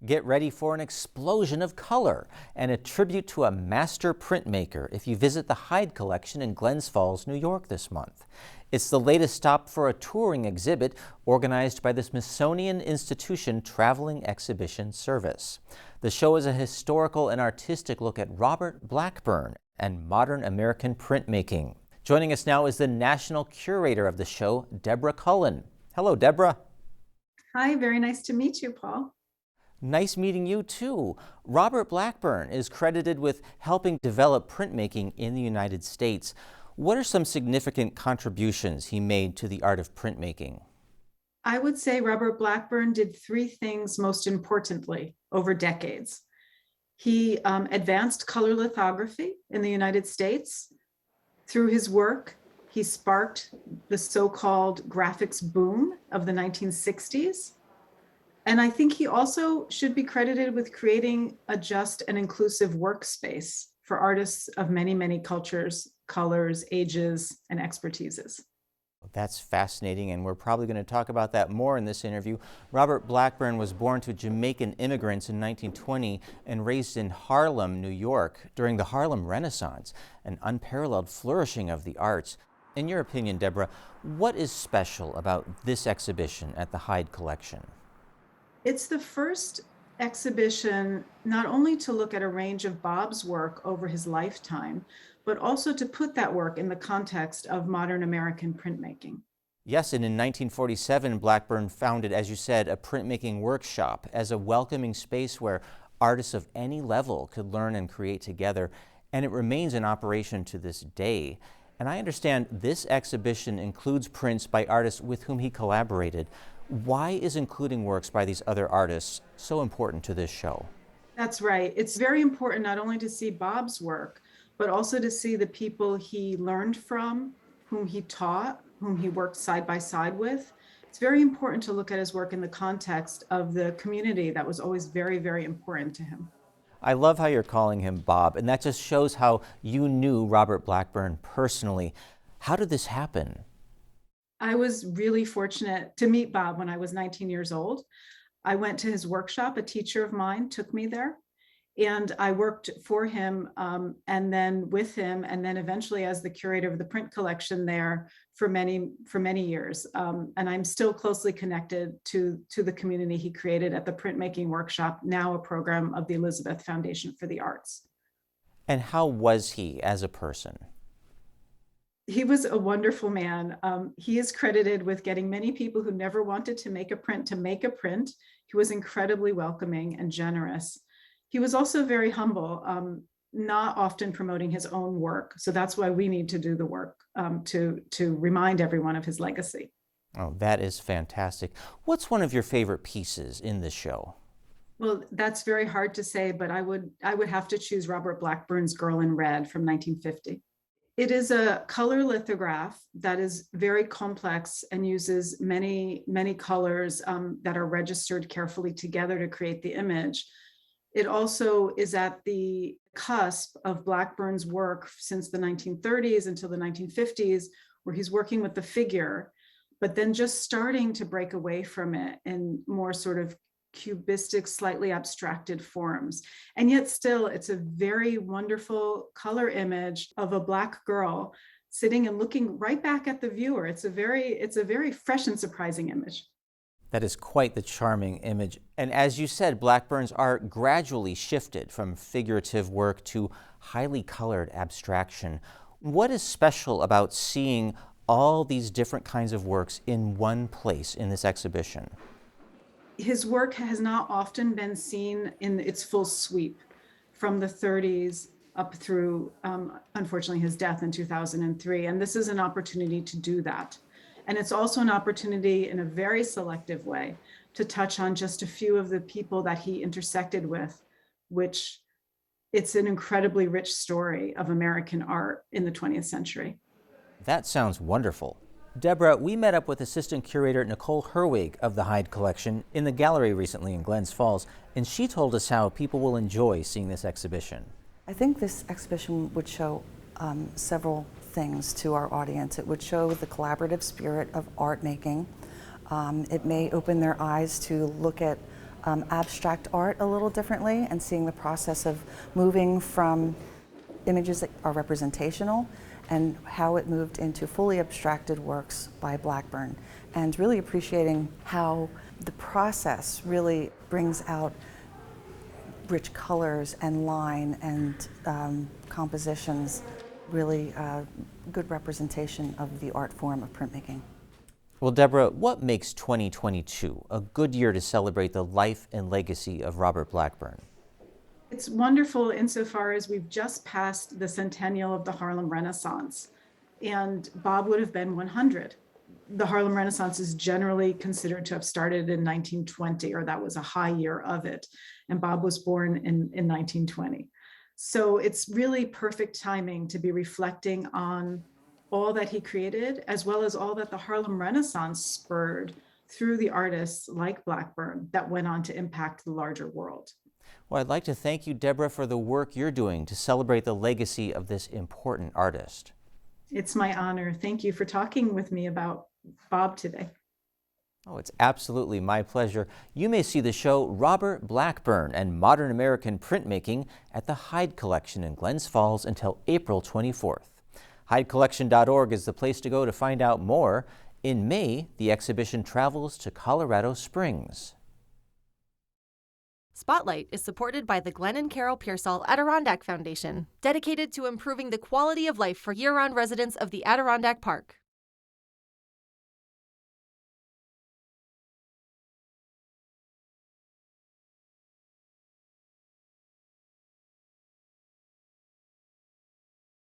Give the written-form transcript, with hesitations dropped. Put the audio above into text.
Get ready for an explosion of color and a tribute to a master printmaker if you visit the Hyde Collection in Glens Falls, New York this month. It's the latest stop for a touring exhibit organized by the Smithsonian Institution Traveling Exhibition Service. The show is a historical and artistic look at Robert Blackburn and modern American printmaking. Joining us now is the national curator of the show, Deborah Cullen. Hello, Deborah. Hi, very nice to meet you, Paul. Nice meeting you too. Robert Blackburn is credited with helping develop printmaking in the United States. What are some significant contributions he made to the art of printmaking? I would say Robert Blackburn did three things most importantly over decades. He advanced color lithography in the United States. Through his work, he sparked the so-called graphics boom of the 1960s. And I think he also should be credited with creating a just and inclusive workspace for artists of many, many cultures, colors, ages, and expertises. That's fascinating, and we're probably going to talk about that more in this interview. Robert Blackburn was born to Jamaican immigrants in 1920 and raised in Harlem, New York, during the Harlem Renaissance, an unparalleled flourishing of the arts. In your opinion, Deborah, what is special about this exhibition at the Hyde Collection? It's the first exhibition not only to look at a range of Bob's work over his lifetime, but also to put that work in the context of modern American printmaking. Yes, and in 1947, Blackburn founded, as you said, a printmaking workshop as a welcoming space where artists of any level could learn and create together, and it remains in operation to this day. And I understand this exhibition includes prints by artists with whom he collaborated. Why is including works by these other artists so important to this show? That's right. It's very important not only to see Bob's work, but also to see the people he learned from, whom he taught, whom he worked side by side with. It's very important to look at his work in the context of the community that was always very, very important to him. I love how you're calling him Bob, and that just shows how you knew Robert Blackburn personally. How did this happen? I was really fortunate to meet Bob when I was 19 years old. I went to his workshop. A teacher of mine took me there, and I worked for him and then with him, and then eventually as the curator of the print collection there for many years. And I'm still closely connected to the community he created at the Printmaking Workshop, now a program of the Elizabeth Foundation for the Arts. And how was he as a person? He was a wonderful man. He is credited with getting many people who never wanted to make a print to make a print. He was incredibly welcoming and generous. He was also very humble, not often promoting his own work. So that's why we need to do the work to remind everyone of his legacy. Oh, that is fantastic. What's one of your favorite pieces in this show? Well, that's very hard to say, but I would have to choose Robert Blackburn's Girl in Red from 1950. It is a color lithograph that is very complex and uses many, many colors that are registered carefully together to create the image. It also is at the cusp of Blackburn's work since the 1930s until the 1950s, where he's working with the figure, but then just starting to break away from it in more sort of cubistic, slightly abstracted forms. And yet still, it's a very wonderful color image of a Black girl sitting and looking right back at the viewer. It's a very fresh and surprising image. That is quite the charming image. And as you said, Blackburn's art gradually shifted from figurative work to highly colored abstraction. What is special about seeing all these different kinds of works in one place in this exhibition? His work has not often been seen in its full sweep from the 30s up through, unfortunately, his death in 2003. And this is an opportunity to do that. And it's also an opportunity in a very selective way to touch on just a few of the people that he intersected with, which it's an incredibly rich story of American art in the 20th century. That sounds wonderful. Deborah, we met up with Assistant Curator Nicole Herwig of the Hyde Collection in the gallery recently in Glens Falls, and she told us how people will enjoy seeing this exhibition. I think this exhibition would show several things to our audience. It would show the collaborative spirit of art making. It may open their eyes to look at abstract art a little differently and seeing the process of moving from images that are representational and how it moved into fully abstracted works by Blackburn, and really appreciating how the process really brings out rich colors and line and compositions, really good representation of the art form of printmaking. Well, Deborah, what makes 2022 a good year to celebrate the life and legacy of Robert Blackburn? It's wonderful insofar as we've just passed the centennial of the Harlem Renaissance, and Bob would have been 100. The Harlem Renaissance is generally considered to have started in 1920, or that was a high year of it, and Bob was born in 1920. So it's really perfect timing to be reflecting on all that he created, as well as all that the Harlem Renaissance spurred through the artists like Blackburn that went on to impact the larger world. Well, I'd like to thank you, Deborah, for the work you're doing to celebrate the legacy of this important artist. It's my honor. Thank you for talking with me about Bob today. Oh, it's absolutely my pleasure. You may see the show Robert Blackburn and Modern American Printmaking at the Hyde Collection in Glens Falls until April 24th. HydeCollection.org is the place to go to find out more. In May, the exhibition travels to Colorado Springs. Spotlight is supported by the Glenn and Carol Pearsall Adirondack Foundation, dedicated to improving the quality of life for year-round residents of the Adirondack Park.